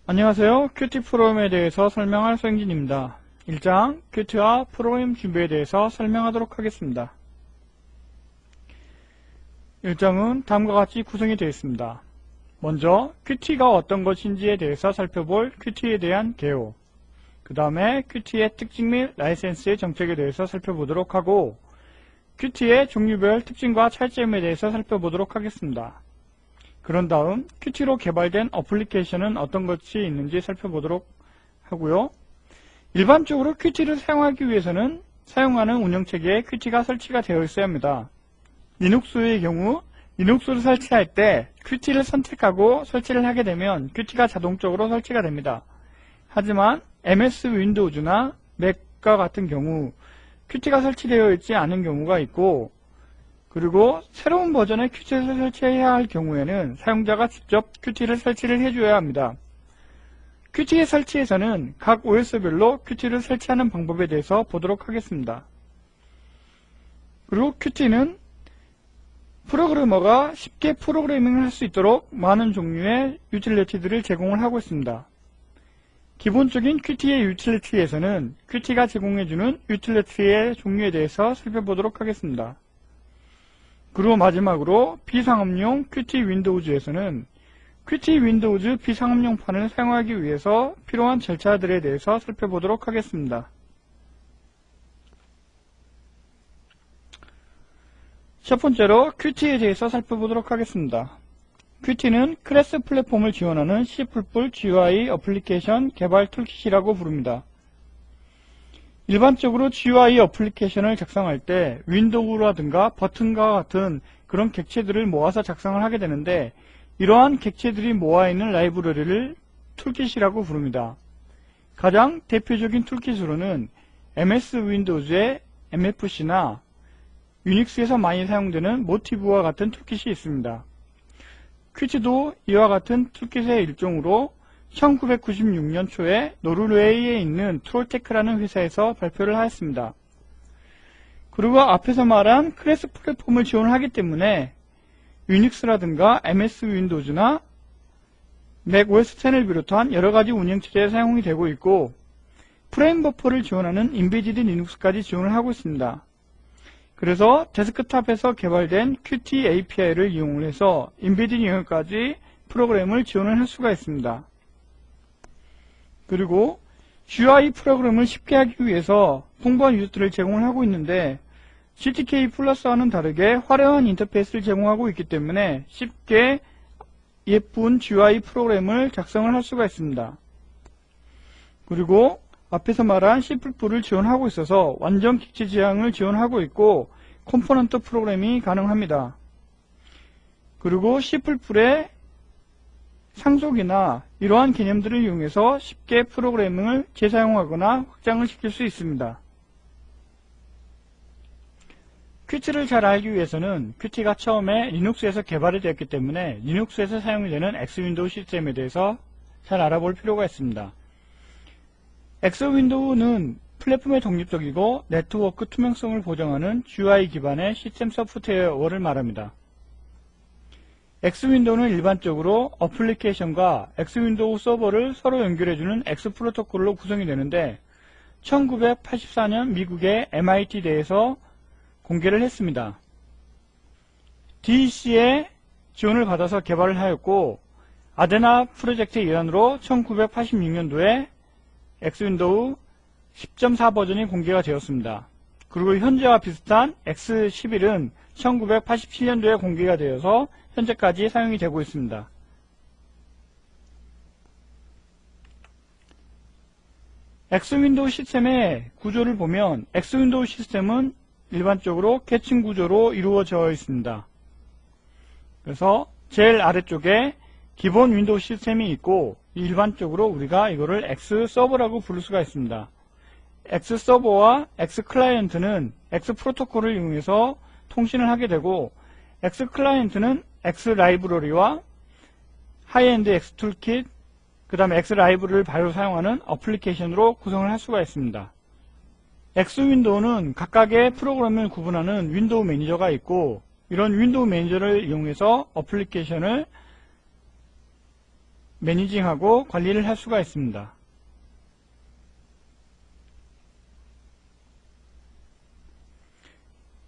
안녕하세요. 큐티 프로그램에 대해서 설명할 소영진입니다. 1장 큐티와 프로그램 준비에 대해서 설명하도록 하겠습니다. 1장은 다음과 같이 구성이 되어 있습니다. 먼저 큐티가 어떤 것인지에 대해서 살펴볼 큐티에 대한 개요, 그 다음에 큐티의 특징 및 라이센스의 정책에 대해서 살펴보도록 하고, 큐티의 종류별 특징과 차이점에 대해서 살펴보도록 하겠습니다. 그런 다음 큐티로 개발된 어플리케이션은 어떤 것이 있는지 살펴보도록 하고요. 일반적으로 큐티를 사용하기 위해서는 사용하는 운영체계에 큐티가 설치가 되어 있어야 합니다. 리눅스의 경우 리눅스를 설치할 때 큐티를 선택하고 설치를 하게 되면 큐티가 자동적으로 설치가 됩니다. 하지만 MS 윈도우즈나 맥과 같은 경우 큐티가 설치되어 있지 않은 경우가 있고, 그리고 새로운 버전의 큐티를 설치해야 할 경우에는 사용자가 직접 큐티를 설치를 해줘야 합니다. 큐티의 설치에서는 각 OS별로 큐티를 설치하는 방법에 대해서 보도록 하겠습니다. 그리고 큐티는 프로그래머가 쉽게 프로그래밍을 할 수 있도록 많은 종류의 유틸리티들을 제공을 하고 있습니다. 기본적인 큐티의 유틸리티에서는 큐티가 제공해주는 유틸리티의 종류에 대해서 살펴보도록 하겠습니다. 그리고 마지막으로 비상업용 큐티 윈도우즈에서는 큐티 윈도우즈 비상업용판을 사용하기 위해서 필요한 절차들에 대해서 살펴보도록 하겠습니다. 첫 번째로 큐티에 대해서 살펴보도록 하겠습니다. 큐티는 클래스 플랫폼을 지원하는 C++ GUI 어플리케이션 개발 툴킷이라고 부릅니다. 일반적으로 GUI 어플리케이션을 작성할 때 윈도우라든가 버튼과 같은 그런 객체들을 모아서 작성을 하게 되는데, 이러한 객체들이 모아있는 라이브러리를 툴킷이라고 부릅니다. 가장 대표적인 툴킷으로는 MS 윈도우즈의 MFC나 유닉스에서 많이 사용되는 모티브와 같은 툴킷이 있습니다. 큐티도 이와 같은 툴킷의 일종으로 1996년 초에 노르웨이에 있는 트롤테크라는 회사에서 발표를 하였습니다. 그리고 앞에서 말한 클래스 플랫폼을 지원하기 때문에 유닉스라든가 MS 윈도우즈나 맥 OS X을 비롯한 여러가지 운영체제에 사용이 되고 있고, 프레임 버퍼를 지원하는 인베디드 리눅스까지 지원을 하고 있습니다. 그래서 데스크탑에서 개발된 Qt API를 이용을 해서 인베디드 영역까지 프로그램을 지원을 할 수가 있습니다. 그리고 GUI 프로그램을 쉽게 하기 위해서 풍부한 유저들을 제공을 하고 있는데, GTK 플러스와는 다르게 화려한 인터페이스를 제공하고 있기 때문에 쉽게 예쁜 GUI 프로그램을 작성을 할 수가 있습니다. 그리고 앞에서 말한 C++를 지원하고 있어서 완전 객체 지향을 지원하고 있고 컴포넌트 프로그래밍이 가능합니다. 그리고 C++의 상속이나 이러한 개념들을 이용해서 쉽게 프로그래밍을 재사용하거나 확장을 시킬 수 있습니다. 큐티를 잘 알기 위해서는 큐티가 처음에 리눅스에서 개발이 되었기 때문에 리눅스에서 사용이 되는 X윈도우 시스템에 대해서 잘 알아볼 필요가 있습니다. X윈도우는 플랫폼의 독립적이고 네트워크 투명성을 보장하는 GUI 기반의 시스템 소프트웨어를 말합니다. X윈도우는 일반적으로 어플리케이션과 X윈도우 서버를 서로 연결해주는 X 프로토콜로 구성이 되는데, 1984년 미국의 MIT대에서 공개를 했습니다. DEC의 지원을 받아서 개발을 하였고, 아데나 프로젝트의 일환으로 1986년도에 X윈도우 10.4 버전이 공개가 되었습니다. 그리고 현재와 비슷한 X11은 1987년도에 공개가 되어서 현재까지 사용이 되고 있습니다. X윈도우 시스템의 구조를 보면 X윈도우 시스템은 일반적으로 계층 구조로 이루어져 있습니다. 그래서 제일 아래쪽에 기본 윈도우 시스템이 있고, 일반적으로 우리가 이거를 X서버라고 부를 수가 있습니다. X서버와 X클라이언트는 X프로토콜을 이용해서 통신을 하게 되고, X클라이언트는 X라이브러리와 하이엔드 X툴킷, 그 다음에 X라이브러리를 바로 사용하는 어플리케이션으로 구성을 할 수가 있습니다. X윈도우는 각각의 프로그램을 구분하는 윈도우 매니저가 있고, 이런 윈도우 매니저를 이용해서 어플리케이션을 매니징하고 관리를 할 수가 있습니다.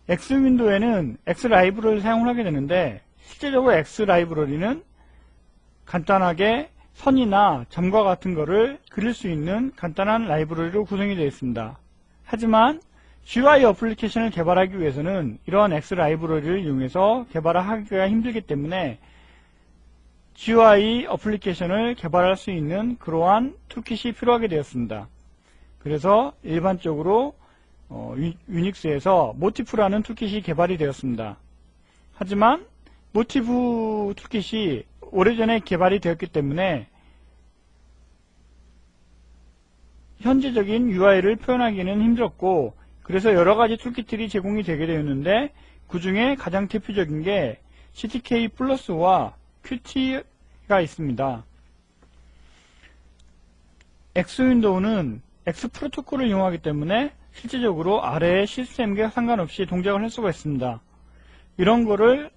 X 윈도우에는 X 라이브러리를 사용을 하게 되는데, 실제적으로 X 라이브러리는 간단하게 선이나 점과 같은 거를 그릴 수 있는 간단한 라이브러리로 구성이 되어 있습니다. 하지만 GUI 어플리케이션을 개발하기 위해서는 이러한 X 라이브러리를 이용해서 개발하기가 힘들기 때문에 GUI 어플리케이션을 개발할 수 있는 그러한 툴킷이 필요하게 되었습니다. 그래서 일반적으로 유닉스에서 모티프라는 툴킷이 개발이 되었습니다. 하지만 모티프 툴킷이 오래전에 개발이 되었기 때문에 현재적인 UI를 표현하기는 힘들었고, 그래서 여러가지 툴킷들이 제공이 되게 되었는데, 그 중에 가장 대표적인 게 CTK 플러스와 Qt가 있습니다. X 윈도우는 X 프로토콜을 이용하기 때문에 실제적으로 아래의 시스템과 상관없이 동작을 할 수가 있습니다. 이런 거를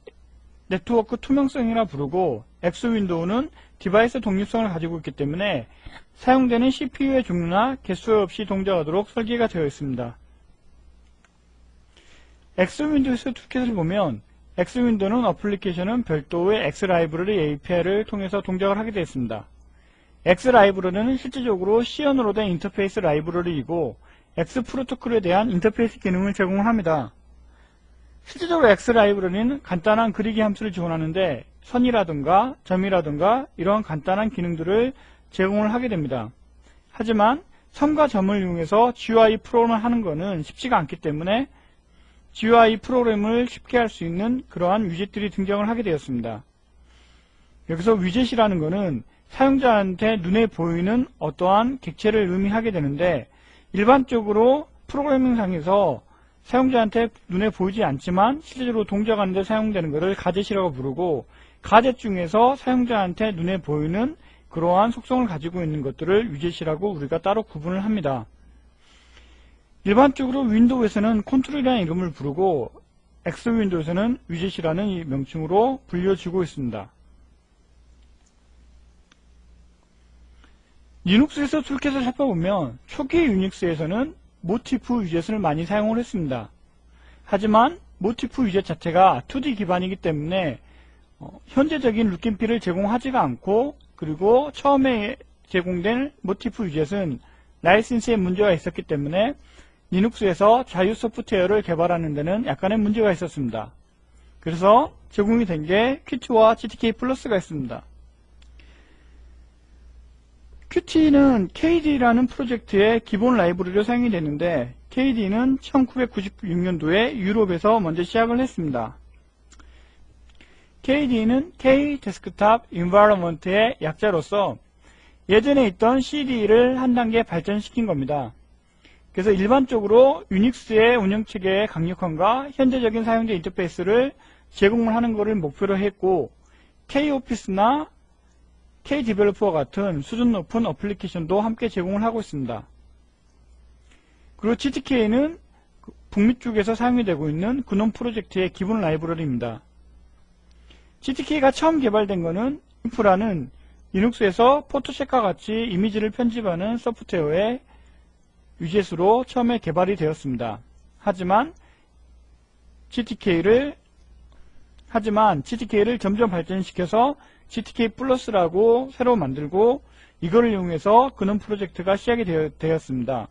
네트워크 투명성이라 부르고, X 윈도우는 디바이스 독립성을 가지고 있기 때문에 사용되는 CPU의 종류나 개수 없이 동작하도록 설계가 되어 있습니다. X 윈도우에서 툴킷을 보면 X 윈도우는 어플리케이션은 별도의 X 라이브러리 API를 통해서 동작을 하게 되어 있습니다. X 라이브러리는 실질적으로 C언으로 된 인터페이스 라이브러리이고 X 프로토콜에 대한 인터페이스 기능을 제공을 합니다. 실질적으로 X 라이브러리는 간단한 그리기 함수를 지원하는데 선이라든가 점이라든가 이러한 간단한 기능들을 제공을 하게 됩니다. 하지만 선과 점을 이용해서 GUI 프로그램을 하는 것은 쉽지가 않기 때문에 GUI 프로그램을 쉽게 할 수 있는 그러한 위젯들이 등장을 하게 되었습니다. 여기서 위젯이라는 것은 사용자한테 눈에 보이는 어떠한 객체를 의미하게 되는데, 일반적으로 프로그래밍상에서 사용자한테 눈에 보이지 않지만 실제로 동작하는 데 사용되는 것을 가젯이라고 부르고, 가젯 중에서 사용자한테 눈에 보이는 그러한 속성을 가지고 있는 것들을 위젯이라고 우리가 따로 구분을 합니다. 일반적으로 윈도우에서는 컨트롤이라는 이름을 부르고 X 윈도우에서는 위젯이라는 이 명칭으로 불려지고 있습니다. 리눅스에서 툴킷을 살펴보면 초기 유닉스에서는 모티프 위젯을 많이 사용을 했습니다. 하지만 모티프 위젯 자체가 2D 기반이기 때문에 현재적인 룩앤필을 제공하지가 않고, 그리고 처음에 제공된 모티프 위젯은 라이센스에 문제가 있었기 때문에 리눅스에서 자유 소프트웨어를 개발하는 데는 약간의 문제가 있었습니다. 그래서 제공이 된 게 Qt와 GTK 플러스가 있습니다. Qt는 KD라는 프로젝트의 기본 라이브러리로 사용이 되는데, KD는 1996년도에 유럽에서 먼저 시작을 했습니다. KD는 K 데스크탑 인바이러먼트의 약자로서 예전에 있던 CD를 한 단계 발전시킨 겁니다. 그래서 일반적으로 유닉스의 운영체계의 강력함과 현재적인 사용자 인터페이스를 제공을 하는 것을 목표로 했고, K-오피스나 K-디벨로퍼와 같은 수준 높은 어플리케이션도 함께 제공을 하고 있습니다. 그리고 GTK는 북미 쪽에서 사용이 되고 있는 근원 프로젝트의 기본 라이브러리입니다. GTK가 처음 개발된 것은 인프라는 리눅스에서 포토샵과 같이 이미지를 편집하는 소프트웨어의 위젯으로 처음에 개발이 되었습니다. 하지만 GTK를 점점 발전시켜서 GTK 플러스라고 새로 만들고, 이거를 이용해서 근원 프로젝트가 시작이 되었습니다.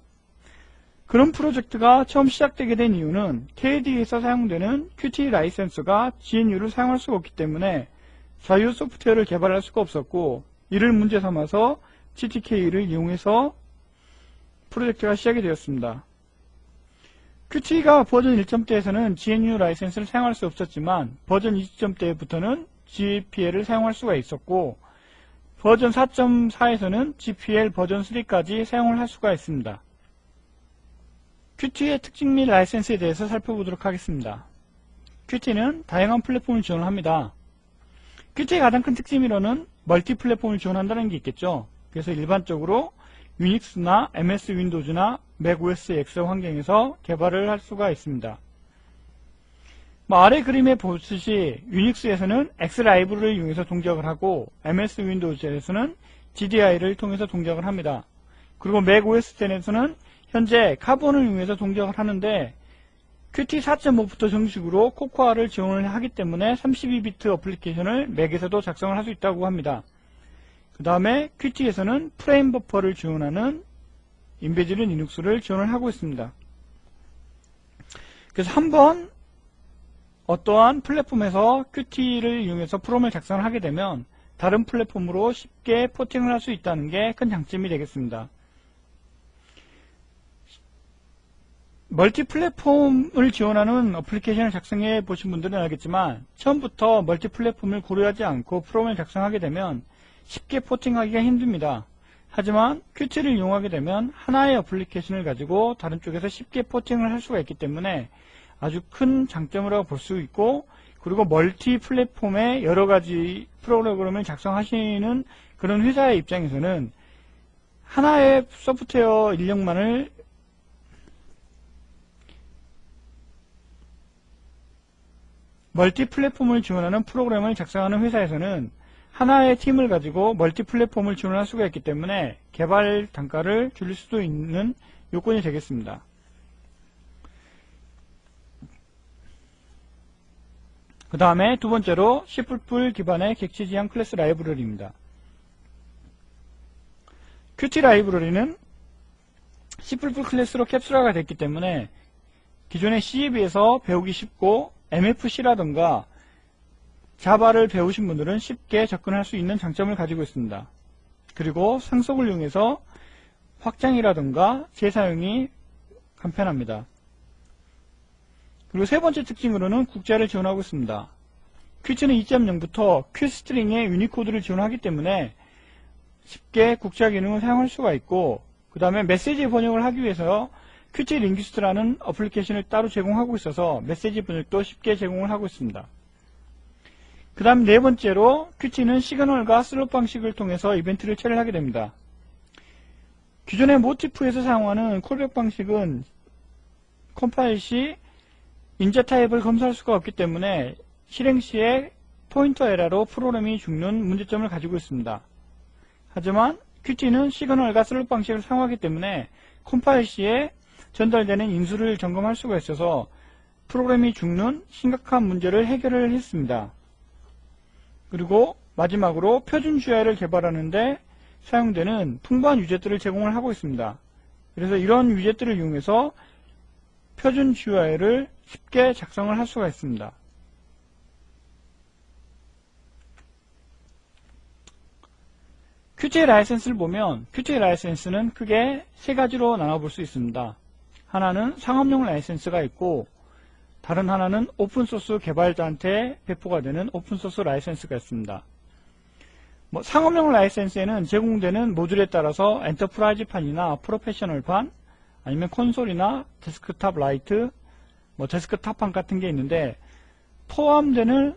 근원 프로젝트가 처음 시작되게 된 이유는 KD에서 사용되는 Qt 라이센스가 GNU를 사용할 수가 없기 때문에 자유 소프트웨어를 개발할 수가 없었고, 이를 문제 삼아서 GTK를 이용해서 프로젝트가 시작이 되었습니다. Qt가 버전 1.0때에서는 GNU 라이센스를 사용할 수 없었지만 버전 2.0때부터는 GPL을 사용할 수가 있었고, 버전 4.4에서는 GPL 버전 3까지 사용을 할 수가 있습니다. Qt의 특징 및 라이센스에 대해서 살펴보도록 하겠습니다. Qt는 다양한 플랫폼을 지원을 합니다. Qt의 가장 큰 특징으로는 멀티 플랫폼을 지원한다는 게 있겠죠. 그래서 일반적으로 유닉스나 MS 윈도우즈나 맥OS X 환경에서 개발을 할 수가 있습니다. 아래 그림에 보듯이 유닉스에서는 X라이브를 이용해서 동작을 하고 MS 윈도우즈에서는 GDI를 통해서 동작을 합니다. 그리고 맥 OS X에서는 현재 카본을 이용해서 동작을 하는데 Qt 4.5부터 정식으로 코코아를 지원을 하기 때문에 32비트 어플리케이션을 맥에서도 작성을 할 수 있다고 합니다. 그 다음에 Qt에서는 프레임 버퍼를 지원하는 인베디드 리눅스를 지원을 하고 있습니다. 그래서 한번 어떠한 플랫폼에서 Qt를 이용해서 프롬을 작성을 하게 되면 다른 플랫폼으로 쉽게 포팅을 할 수 있다는 게 큰 장점이 되겠습니다. 멀티 플랫폼을 지원하는 어플리케이션을 작성해 보신 분들은 알겠지만 처음부터 멀티 플랫폼을 고려하지 않고 프롬을 작성하게 되면 쉽게 포팅하기가 힘듭니다. 하지만 Qt를 이용하게 되면 하나의 어플리케이션을 가지고 다른 쪽에서 쉽게 포팅을 할 수가 있기 때문에 아주 큰 장점이라고 볼 수 있고, 그리고 멀티 플랫폼에 여러가지 프로그램을 작성하시는 그런 회사의 입장에서는 하나의 소프트웨어 인력만을 멀티 플랫폼을 지원하는 프로그램을 작성하는 회사에서는 하나의 팀을 가지고 멀티 플랫폼을 지원할 수가 있기 때문에 개발 단가를 줄일 수도 있는 요건이 되겠습니다. 그 다음에 두 번째로 C++ 기반의 객체 지향 클래스 라이브러리입니다. Qt 라이브러리는 C++ 클래스로 캡슐화가 됐기 때문에 기존의 C에 비해서 배우기 쉽고 MFC라든가 자바를 배우신 분들은 쉽게 접근할 수 있는 장점을 가지고 있습니다. 그리고 상속을 이용해서 확장이라든가 재사용이 간편합니다. 그리고 세 번째 특징으로는 국자를 지원하고 있습니다. Qt는 2.0부터 Q스트링의 유니코드를 지원하기 때문에 쉽게 국자 기능을 사용할 수가 있고, 그 다음에 메시지 번역을 하기 위해서 Qt 링귀스트라는 어플리케이션을 따로 제공하고 있어서 메시지 번역도 쉽게 제공을 하고 있습니다. 그 다음 네 번째로 Qt는 시그널과 슬롯 방식을 통해서 이벤트를 처리하게 됩니다. 기존의 모티프에서 사용하는 콜백 방식은 컴파일 시 인자 타입을 검사할 수가 없기 때문에 실행 시에 포인터 에러로 프로그램이 죽는 문제점을 가지고 있습니다. 하지만 Qt는 시그널과 슬롯 방식을 사용하기 때문에 컴파일 시에 전달되는 인수를 점검할 수가 있어서 프로그램이 죽는 심각한 문제를 해결을 했습니다. 그리고 마지막으로 표준 GUI를 개발하는데 사용되는 풍부한 위젯들을 제공을 하고 있습니다. 그래서 이런 위젯들을 이용해서 표준 GUI를 쉽게 작성을 할 수가 있습니다. Qt 라이센스를 보면 Qt 라이센스는 크게 세 가지로 나눠볼 수 있습니다. 하나는 상업용 라이센스가 있고, 다른 하나는 오픈소스 개발자한테 배포가 되는 오픈소스 라이센스가 있습니다. 상업용 라이센스에는 제공되는 모듈에 따라서 엔터프라이즈판이나 프로페셔널판, 아니면 콘솔이나 데스크탑 라이트, 데스크탑판 같은 게 있는데, 포함되는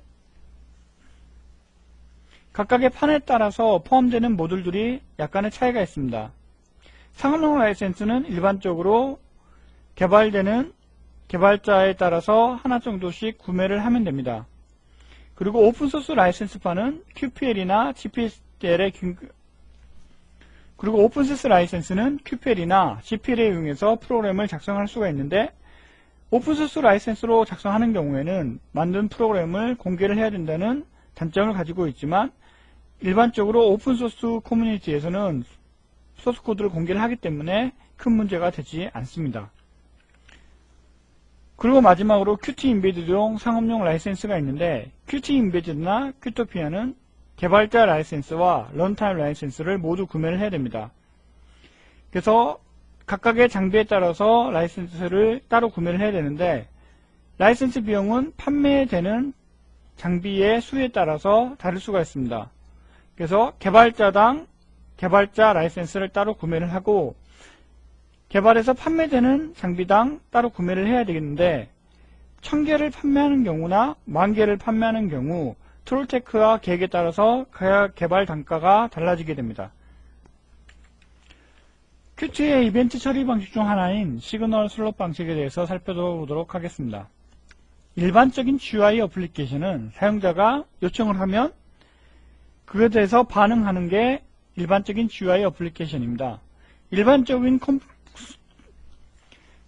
각각의 판에 따라서 포함되는 모듈들이 약간의 차이가 있습니다. 상업용 라이센스는 일반적으로 개발되는 개발자에 따라서 하나 정도씩 구매를 하면 됩니다. 그리고 오픈소스 라이센스판은 QPL이나 GPL에 그리고 오픈소스 라이센스는 QPL이나 GPL에 이용해서 프로그램을 작성할 수가 있는데, 오픈소스 라이센스로 작성하는 경우에는 만든 프로그램을 공개를 해야 된다는 단점을 가지고 있지만, 일반적으로 오픈소스 커뮤니티에서는 소스코드를 공개를 하기 때문에 큰 문제가 되지 않습니다. 그리고 마지막으로 Qt 인베디드용 상업용 라이센스가 있는데, Qt 인베디드나 큐토피아는 개발자 라이센스와 런타임 라이센스를 모두 구매를 해야 됩니다. 그래서 각각의 장비에 따라서 라이센스를 따로 구매를 해야 되는데, 라이센스 비용은 판매되는 장비의 수에 따라서 다를 수가 있습니다. 그래서 개발자당 개발자 라이센스를 따로 구매를 하고, 개발해서 판매되는 장비당 따로 구매를 해야 되겠는데, 1000개를 판매하는 경우나 10,000개를 판매하는 경우 트롤테크와 계획에 따라서 개발 단가가 달라지게 됩니다. Qt의 이벤트 처리 방식 중 하나인 시그널 슬롯 방식에 대해서 살펴보도록 하겠습니다. 일반적인 GUI 어플리케이션은 사용자가 요청을 하면 그것에 대해서 반응하는 게 일반적인 GUI 어플리케이션입니다. 일반적인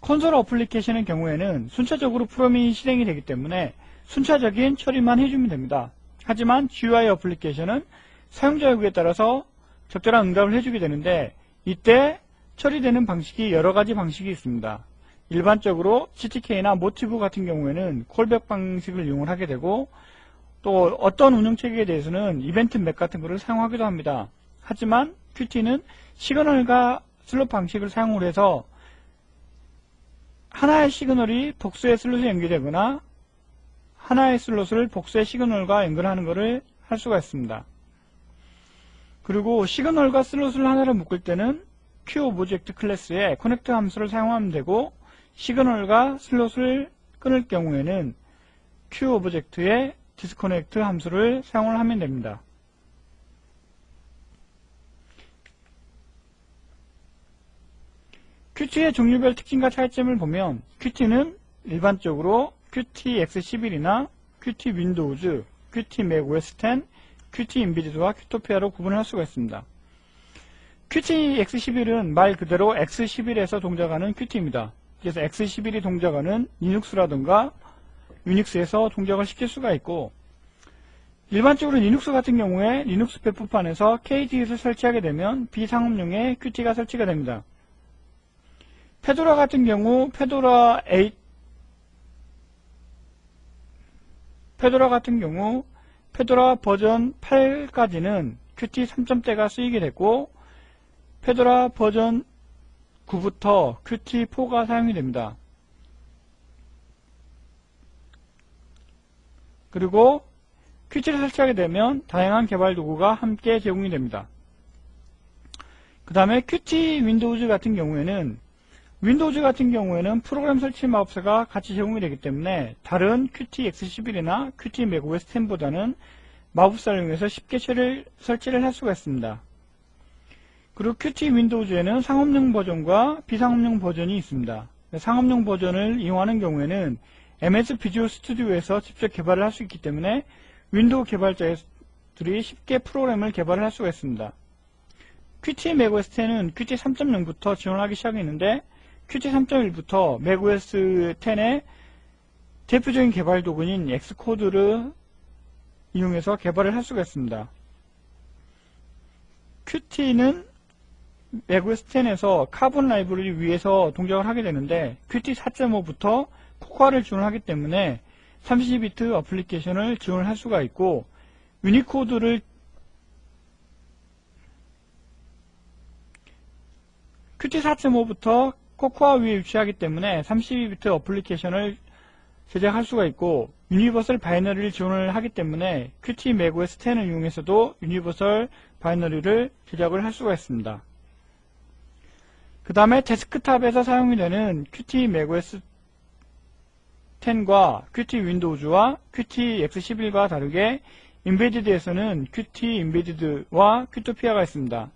콘솔 어플리케이션의 경우에는 순차적으로 프로그램이 실행이 되기 때문에 순차적인 처리만 해주면 됩니다. 하지만 GUI 어플리케이션은 사용자 요구에 따라서 적절한 응답을 해주게 되는데 이때 처리되는 방식이 여러가지 방식이 있습니다. 일반적으로 GTK나 모티브 같은 경우에는 콜백 방식을 이용을 하게 되고 또 어떤 운영체계에 대해서는 이벤트 맵 같은 것을 사용하기도 합니다. 하지만 Qt는 시그널과 슬롯 방식을 사용을 해서 하나의 시그널이 복수의 슬롯에 연결되거나 하나의 슬롯을 복수의 시그널과 연결하는 것을 할 수가 있습니다. 그리고 시그널과 슬롯을 하나로 묶을 때는 QObject 클래스의 커넥트 함수를 사용하면 되고 시그널과 슬롯을 끊을 경우에는 QObject의 디스커넥트 함수를 사용을 하면 됩니다. Qt의 종류별 특징과 차이점을 보면 Qt는 일반적으로 Qt X11이나 Qt Windows, Qt macOS X, Qt Embedded와 Qtopia로 구분할 수가 있습니다. Qt X11은 말 그대로 X11에서 동작하는 Qt입니다. 그래서 X11이 동작하는 리눅스라든가 유닉스에서 동작을 시킬 수가 있고 일반적으로 리눅스 같은 경우에 리눅스 배포판에서 KDE를 설치하게 되면 비상업용의 Qt가 설치가 됩니다. 페도라 같은 경우 페도라 버전 8까지는 Qt 3.0대가 쓰이게 됐고 페도라 버전 9부터 Qt4가 사용이 됩니다. 그리고 Qt를 설치하게 되면 다양한 개발 도구가 함께 제공이 됩니다. 그 다음에 Qt 윈도우즈 같은 경우에는 프로그램 설치 마법사가 같이 제공이 되기 때문에 다른 Qt X11이나 Qt macOS X보다는 마법사를 이용해서 쉽게 설치를 할 수가 있습니다. 그리고 Qt 윈도우즈에는 상업용 버전과 비상업용 버전이 있습니다. 상업용 버전을 이용하는 경우에는 MS 비주얼 스튜디오에서 직접 개발을 할 수 있기 때문에 윈도우 개발자들이 쉽게 프로그램을 개발을 할 수가 있습니다. Qt macOS X는 Qt 3.0부터 지원하기 시작했는데 Qt 3.1부터 macOS X의 대표적인 개발 도구인 엑스코드를 이용해서 개발을 할 수가 있습니다. Qt는 macOS X에서 카본 라이브러리 위에서 동작을 하게 되는데 Qt 4.5부터 코코아를 지원하기 때문에 32비트 어플리케이션을 지원을 할 수가 있고 유니코드를 Qt 4.5부터 코코아 위에 위치하기 때문에 32비트 어플리케이션을 제작할 수가 있고 유니버설 바이너리를 지원을 하기 때문에 Qt macOS X을 이용해서도 유니버설 바이너리를 제작을 할 수가 있습니다. 그 다음에 데스크탑에서 사용이 되는 Qt macOS X과 Qt 윈도우즈와 Qt X11과 다르게 인베디드에서는 Qt 인베디드와 Qtopia가 있습니다.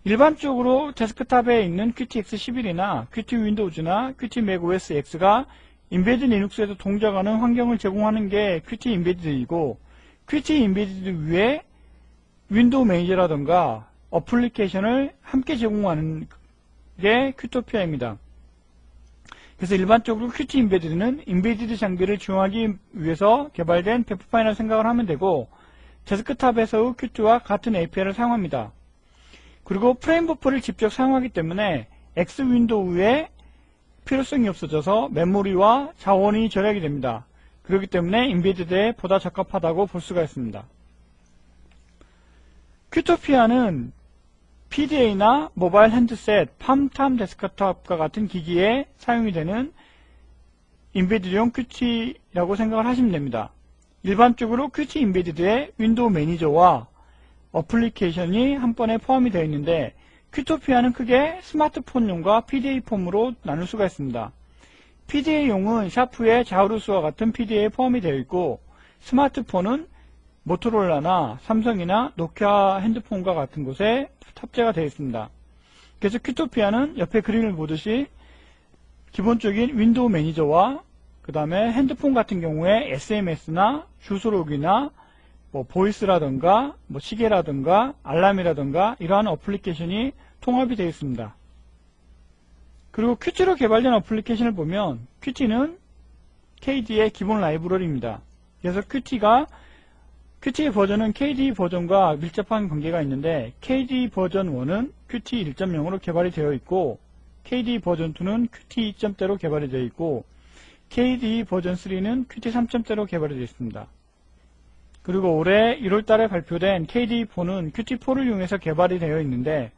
일반적으로 데스크탑에 있는 Qt X11이나 Qt 윈도우즈나 Qt macOS X가 인베디드 리눅스에서 동작하는 환경을 제공하는 게 Qt 인베디드이고 Qt 인베디드 위에 윈도우 매니저라던가 어플리케이션을 함께 제공하는 게 Qtopia입니다. 그래서 일반적으로 Qt 인베디드는 인베디드 장비를 지원하기 위해서 개발된 배포판이라고 생각을 하면 되고 데스크탑에서의 Qt와 같은 API를 사용합니다. 그리고 프레임 버퍼를 직접 사용하기 때문에 X 윈도우에 필요성이 없어져서 메모리와 자원이 절약이 됩니다. 그렇기 때문에 인베디드에 보다 적합하다고 볼 수가 있습니다. Qtopia는 PDA나 모바일 핸드셋, 팜탐 데스크탑과 같은 기기에 사용이 되는 인베디드용 Qt라고 생각을 하시면 됩니다. 일반적으로 Qt 인베디드에 윈도우 매니저와 어플리케이션이 한 번에 포함이 되어 있는데 Qtopia는 크게 스마트폰용과 PDA폼으로 나눌 수가 있습니다. PDA용은 샤프의 자우루스와 같은 PDA에 포함이 되어 있고 스마트폰은 모토로라나 삼성이나 노키아 핸드폰과 같은 곳에 탑재가 되어 있습니다. 그래서 Qtopia는 옆에 그림을 보듯이 기본적인 윈도우 매니저와 그 다음에 핸드폰 같은 경우에 SMS나 주소록이나 뭐 보이스라든가 뭐 시계라든가 알람이라든가 이러한 어플리케이션이 통합이 되어 있습니다. 그리고 Qt로 개발된 어플리케이션을 보면 Qt는 KD의 기본 라이브러리입니다. 그래서 Qt의 버전은 KDE 버전과 밀접한 관계가 있는데 KDE 버전 1은 Qt 1.0으로 개발이 되어 있고 KDE 버전 2는 Qt 2.0로 개발이 되어 있고 KDE 버전 3는 Qt 3.0로 개발이 되어 있습니다. 그리고 올해 1월달에 발표된 KDE4는 Qt4를 이용해서 개발이 되어 있는데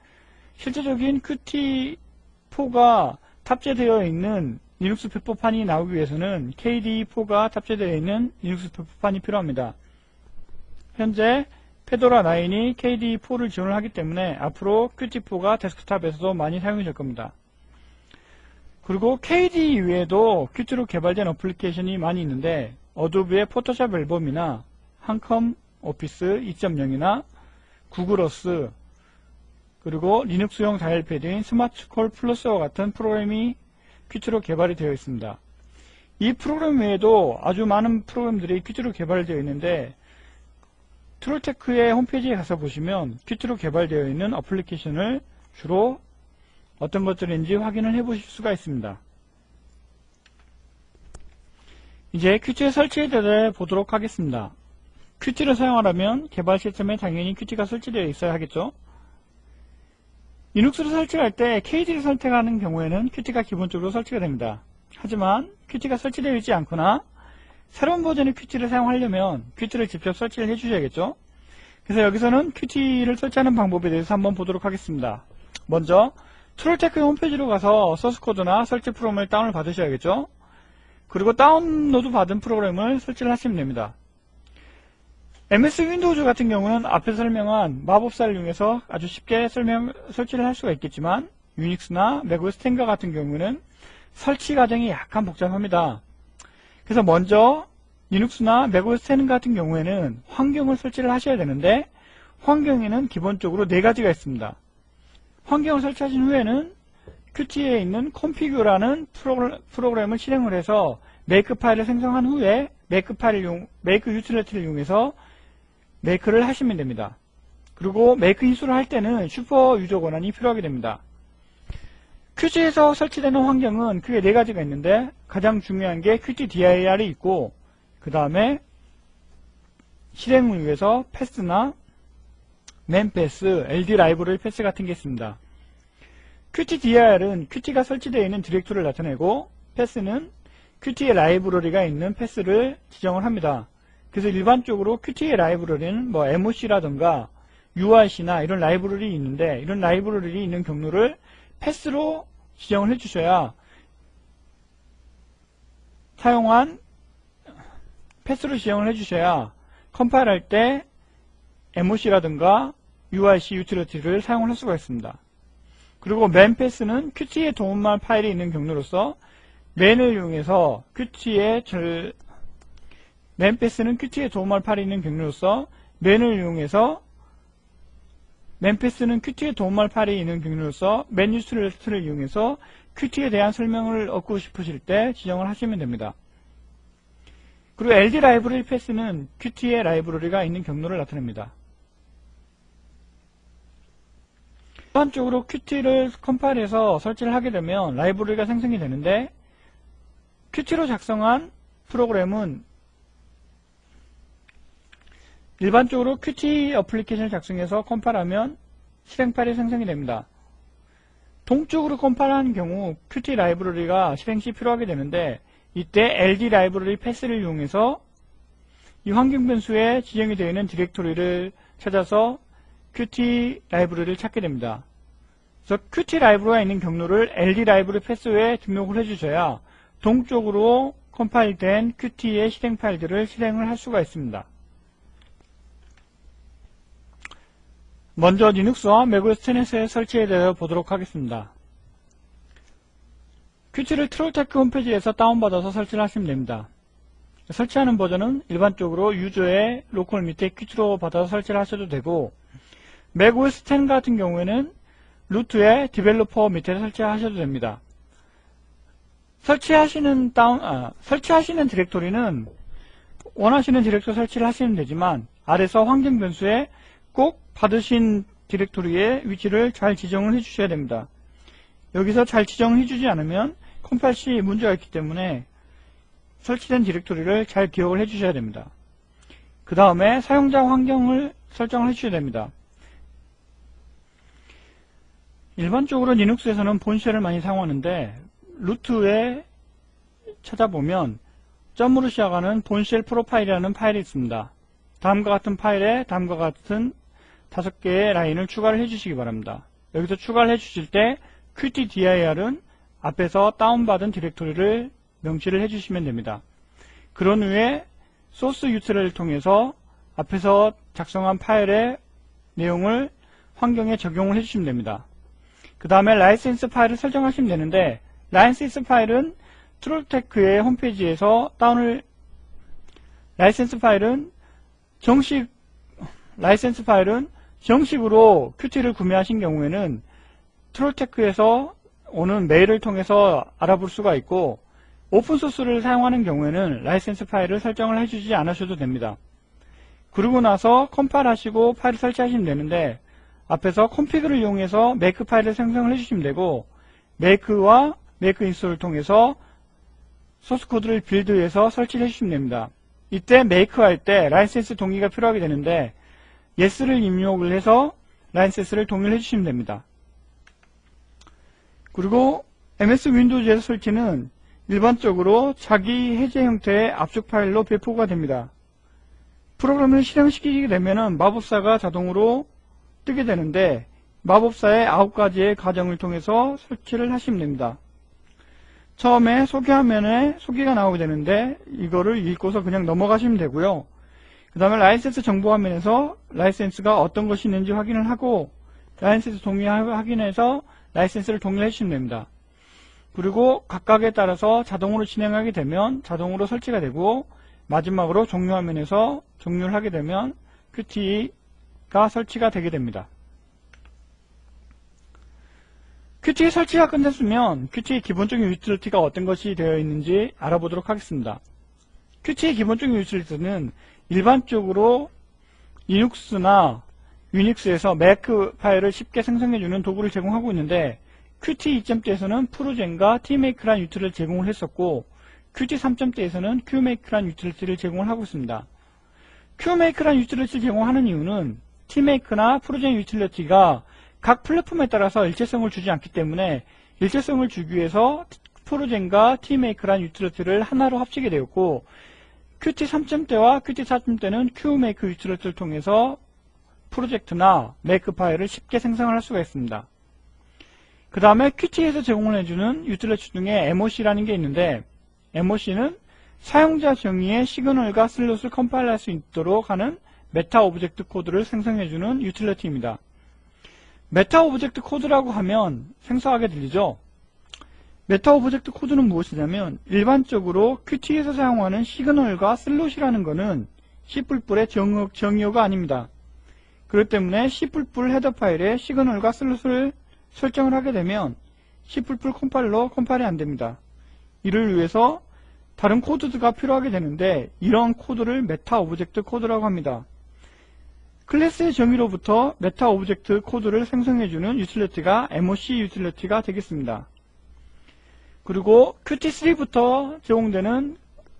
실제적인 Qt4가 탑재되어 있는 리눅스 페퍼판이 나오기 위해서는 KDE4가 탑재되어 있는 리눅스 페퍼판이 필요합니다. 현재 페도라 9이 KDE4를 지원을 하기 때문에 앞으로 Qt4가 데스크탑에서도 많이 사용이 될 겁니다. 그리고 KDE 이외에도 Qt로 개발된 어플리케이션이 많이 있는데 어도비의 포토샵 앨범이나 한컴 오피스 2.0이나 구글 어스 그리고 리눅스용 다이얼패드인 스마트콜 플러스와 같은 프로그램이 Qt로 개발이 되어 있습니다. 이 프로그램 외에도 아주 많은 프로그램들이 Qt로 개발되어 있는데 트롤테크의 홈페이지에 가서 보시면 Qt로 개발되어 있는 어플리케이션을 주로 어떤 것들인지 확인을 해 보실 수가 있습니다. 이제 Qt의 설치에 대해 보도록 하겠습니다. Qt를 사용하려면 개발 시스템에 당연히 Qt가 설치되어 있어야 하겠죠. 리눅스를 설치할 때 KD를 선택하는 경우에는 Qt가 기본적으로 설치가 됩니다. 하지만 Qt가 설치되어 있지 않거나 새로운 버전의 Qt를 사용하려면 Qt를 직접 설치를 해주셔야겠죠. 그래서 여기서는 Qt를 설치하는 방법에 대해서 한번 보도록 하겠습니다. 먼저 트롤테크 홈페이지로 가서 소스코드나 설치 프로그램을 다운을 받으셔야겠죠. 그리고 다운로드 받은 프로그램을 설치를 하시면 됩니다. MS 윈도우즈 같은 경우는 앞에서 설명한 마법사를 이용해서 아주 쉽게 설치를 할 수가 있겠지만 유닉스나 맥OS 10과 같은 경우는 설치 과정이 약간 복잡합니다. 그래서 먼저 리눅스나 맥OS 10 같은 경우에는 환경을 설치를 하셔야 되는데 환경에는 기본적으로 4가지가 있습니다. 환경을 설치하신 후에는 Qt에 있는 config라는 프로그램을 실행을 해서 make 파일을 생성한 후에 make 유틸리티를 이용해서 make를 하시면 됩니다. 그리고 make 인수를 할 때는 슈퍼 유저 권한이 필요하게 됩니다. Qt에서 설치되는 환경은 크게 4가지가 있는데 가장 중요한 게 qtdir이 있고 그 다음에 실행을 위해서 패스나 맨패스, LD 라이브러리 패스 같은 게 있습니다. qtdir은 Qt가 설치되어 있는 디렉토리를 나타내고 패스는 Qt의 라이브러리가 있는 패스를 지정을 합니다. 그래서 일반적으로 Qt의 라이브러리는 뭐 MOC라든가 URC나 이런 라이브러리 있는데 이런 라이브러리 있는 경로를 패스로 지정을 해주셔야 패스로 지정을 해주셔야 컴파일 할 때 MOC라든가 URC 유틸리티를 사용을 할 수가 있습니다. 그리고 맨패스는 Qt의 도움말 파일이 있는 경로로서 맨을 이용해서 맨패스는 Qt의 도움말 파일이 있는 경로로서 맨 유틸리티를 이용해서 Qt에 대한 설명을 얻고 싶으실 때 지정을 하시면 됩니다. 그리고 LD 라이브러리 패스는 Qt의 라이브러리가 있는 경로를 나타냅니다. 일반적으로 Qt를 컴파일해서 설치를 하게 되면 라이브러리가 생성이 되는데 Qt로 작성한 프로그램은 일반적으로 Qt 어플리케이션을 작성해서 컴파일하면 실행 파일이 생성이 됩니다. 동쪽으로 컴파일하는 경우 Qt 라이브러리가 실행 시 필요하게 되는데 이때 LD 라이브러리 패스를 이용해서 이 환경 변수에 지정이 되어 있는 디렉토리를 찾아서 Qt 라이브러리를 찾게 됩니다. 그래서 Qt 라이브러리가 있는 경로를 LD 라이브러리 패스에 등록을 해주셔야 동쪽으로 컴파일된 Qt의 실행 파일들을 실행을 할 수가 있습니다. 먼저 리눅스와 맥OS 10의 설치에 대해 보도록 하겠습니다. Qt를 트롤테크 홈페이지에서 다운받아서 설치를 하시면 됩니다. 설치하는 버전은 일반적으로 유저의 로컬 밑에 Qt로 받아서 설치를 하셔도 되고 맥OS 10 같은 경우에는 루트의 디벨로퍼 밑에 설치하셔도 됩니다. 설치하시는 디렉토리는 원하시는 디렉토리 설치를 하시면 되지만 아래서 환경 변수에 꼭 받으신 디렉토리의 위치를 잘 지정을 해주셔야 됩니다. 여기서 잘 지정을 해주지 않으면 컴파일 시 문제가 있기 때문에 설치된 디렉토리를 잘 기억을 해주셔야 됩니다. 그 다음에 사용자 환경을 설정을 해주셔야 됩니다. 일반적으로 리눅스에서는 본쉘을 많이 사용하는데 루트에 찾아보면 점으로 시작하는 본쉘 프로파일이라는 파일이 있습니다. 다음과 같은 파일에 다음과 같은 5개의 라인을 추가를 해주시기 바랍니다. 여기서 추가를 해주실 때 qtdir은 앞에서 다운받은 디렉토리를 명시를 해주시면 됩니다. 그런 후에 소스 유틸을 통해서 앞에서 작성한 파일의 내용을 환경에 적용을 해주시면 됩니다. 그 다음에 라이센스 파일을 설정하시면 되는데 라이센스 파일은 트롤테크의 홈페이지에서 라이센스 파일은 정식으로 qt를 구매하신 경우에는 트롤테크에서 오는 메일을 통해서 알아볼 수가 있고 오픈소스를 사용하는 경우에는 라이센스 파일을 설정을 해주지 않으셔도 됩니다. 그러고 나서 컴파일 하시고 파일을 설치하시면 되는데 앞에서 컴피그를 이용해서 메이크 파일을 생성을 해주시면 되고 메이크와 메이크 인스톨을 통해서 소스코드를 빌드해서 설치를 해주시면 됩니다. 이때 메이크 할 때 라이센스 동의가 필요하게 되는데 yes를 입력을 해서 라이센스를 동의를 해주시면 됩니다. 그리고 MS 윈도우즈에서 설치는 일반적으로 자기 해제 형태의 압축 파일로 배포가 됩니다. 프로그램을 실행시키게 되면 마법사가 자동으로 뜨게 되는데 마법사의 9가지의 과정을 통해서 설치를 하시면 됩니다. 처음에 소개화면에 소개가 나오게 되는데 이거를 읽고서 그냥 넘어가시면 되고요. 그 다음에 라이센스 정보 화면에서 라이센스가 어떤 것이 있는지 확인을 하고 라이센스 동의 확인해서 라이센스를 동의해 주시면 됩니다. 그리고 각각에 따라서 자동으로 진행하게 되면 자동으로 설치가 되고 마지막으로 종료 화면에서 종료를 하게 되면 qt가 설치가 되게 됩니다. qt 설치가 끝났으면 qt의 기본적인 유틸리티가 어떤 것이 되어 있는지 알아보도록 하겠습니다. qt의 기본적인 유틸리티는 일반적으로 리눅스나 유닉스에서 매크 파일을 쉽게 생성해주는 도구를 제공하고 있는데 qt 2.0에서는 프로젠과 tmake란 유틸을 제공을 했었고 qt 3.0에서는 qmake란 유틸리티를 제공을 하고 있습니다. qmake란 유틸리티를 제공하는 이유는 tmake나 프로젠 유틸리티가 각 플랫폼에 따라서 일체성을 주지 않기 때문에 일체성을 주기 위해서 프로젠과 tmake란 유틸리티를 하나로 합치게 되었고 qt 3.0대와 qt 4.0대는 qmake 유틸리티를 통해서 프로젝트나 메이크 파일을 쉽게 생성을 할 수가 있습니다. 그 다음에 qt에서 제공을 해주는 유틸리티 중에 MOC라는 게 있는데 MOC는 사용자 정의의 시그널과 슬롯을 컴파일할 수 있도록 하는 메타 오브젝트 코드를 생성해주는 유틸리티입니다. 메타 오브젝트 코드라고 하면 생소하게 들리죠? 메타 오브젝트 코드는 무엇이냐면 일반적으로 qt에서 사용하는 시그널과 슬롯이라는 것은 C++의 정의어가 아닙니다. 그렇기 때문에 C++ 헤더 파일에 시그널과 슬롯을 설정을 하게 되면 C++ 컴파일러 컴파일이 안됩니다. 이를 위해서 다른 코드가 필요하게 되는데 이런 코드를 메타 오브젝트 코드라고 합니다. 클래스의 정의로부터 메타 오브젝트 코드를 생성해주는 유틸리티가 MOC 유틸리티가 되겠습니다. 그리고 qt3부터 제공되는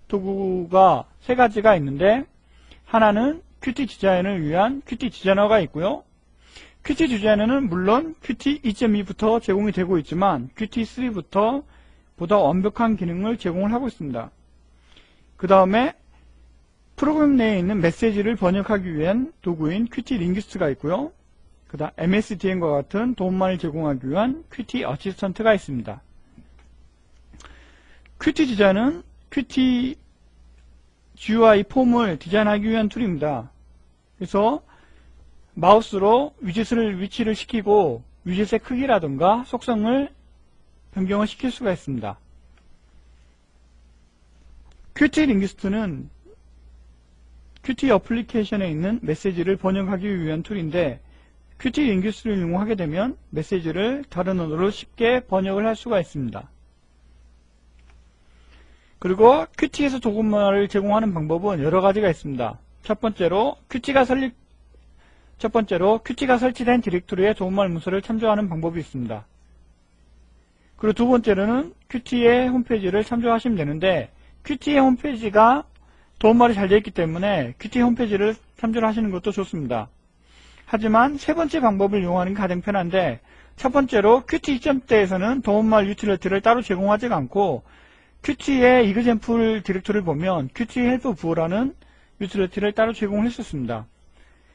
도구가 3가지가 있는데 하나는 qt 디자인을 위한 qt 디자이너가 있고요. qt 디자이너는 물론 qt 2.2부터 제공이 되고 있지만 qt3부터 보다 완벽한 기능을 제공을 하고 있습니다. 그 다음에 프로그램 내에 있는 메시지를 번역하기 위한 도구인 qt 링귀스트가 있고요. 그 다음 MSDN과 같은 도움만을 제공하기 위한 qt 어시스턴트가 있습니다. qt 디자인은 qt GUI 폼을 디자인하기 위한 툴입니다. 그래서 마우스로 위치를 시키고 위젯의 크기라든가 속성을 변경을 시킬 수가 있습니다. qt 링귀스트는 qt 어플리케이션에 있는 메시지를 번역하기 위한 툴인데 qt 링귀스트를 이용하게 되면 메시지를 다른 언어로 쉽게 번역을 할 수가 있습니다. 그리고 큐티에서 도구말을 제공하는 방법은 여러 가지가 있습니다. 첫 번째로 큐티가 설치된 디렉토리의 도구말 문서를 참조하는 방법이 있습니다. 그리고 두 번째로는 큐티의 홈페이지를 참조하시면 되는데, 큐티의 홈페이지가 도구말이 잘 되어 있기 때문에 큐티 홈페이지를 참조를 하시는 것도 좋습니다. 하지만 세 번째 방법을 이용하는 게 가장 편한데, 첫 번째로 큐티 시점대에서는 도구말 유틸리티를 따로 제공하지 않고 큐티의 이그젠플 디렉토리를 보면 큐티 헬프 부호라는 유틸리티를 따로 제공을 했었습니다.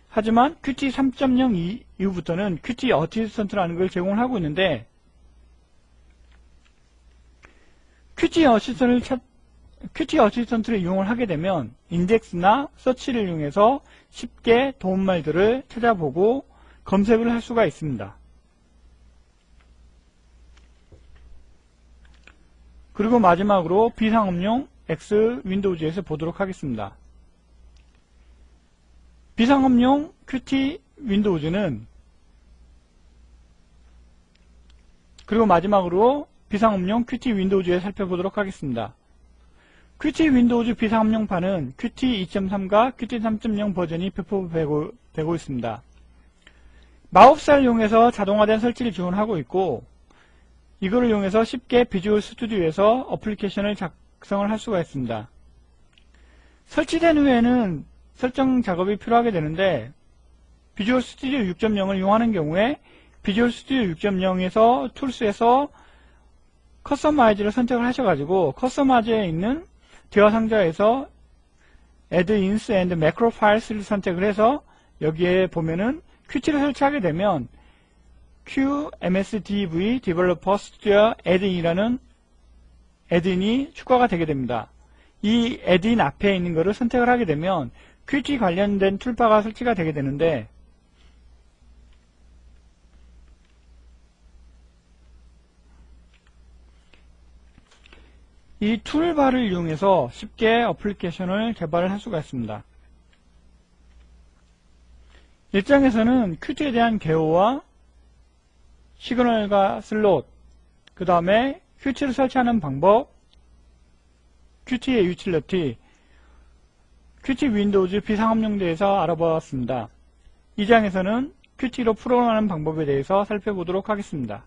하지만 큐티 3.0 이후부터는 큐티 어시스턴트라는 걸 제공을 하고 있는데, 큐티 어시스턴트를 이용을 하게 되면 인덱스나 서치를 이용해서 쉽게 도움말들을 찾아보고 검색을 할 수가 있습니다. 그리고 마지막으로 비상업용 X 윈도우즈에서 보도록 하겠습니다. 비상업용 큐티 윈도우즈는, 그리고 마지막으로 비상업용 큐티 윈도우즈에 살펴보도록 하겠습니다. 큐티 윈도우즈 비상업용판은 큐티 2.3과 큐티 3.0 버전이 배포되고 있습니다. 마법사를 이용해서 자동화된 설치를 지원하고 있고, 이거를 이용해서 쉽게 비주얼 스튜디오에서 어플리케이션을 작성을 할 수가 있습니다. 설치된 후에는 설정 작업이 필요하게 되는데, 비주얼 스튜디오 6.0을 이용하는 경우에 비주얼 스튜디오 6.0에서 툴스에서 커스터마이즈를 선택을 하셔가지고 커스터마이즈에 있는 대화 상자에서 Add Ins and Macro Files를 선택을 해서 여기에 보면은 큐티를 설치하게 되면 QMSDV Developer Studio Add-in이라는 Add-in이 추가가 되게 됩니다. 이 Add-in 앞에 있는 것을 선택을 하게 되면 큐티 관련된 툴바가 설치가 되게 되는데, 이 툴바를 이용해서 쉽게 어플리케이션을 개발을 할 수가 있습니다. 1장에서는 큐티에 대한 개요와 시그널과 슬롯, 그 다음에 큐티를 설치하는 방법, 큐티의 유틸리티, 큐티 윈도우즈 비상업용에 대해서 알아보았습니다. 2장에서는 큐티로 프로그램하는 방법에 대해서 살펴보도록 하겠습니다.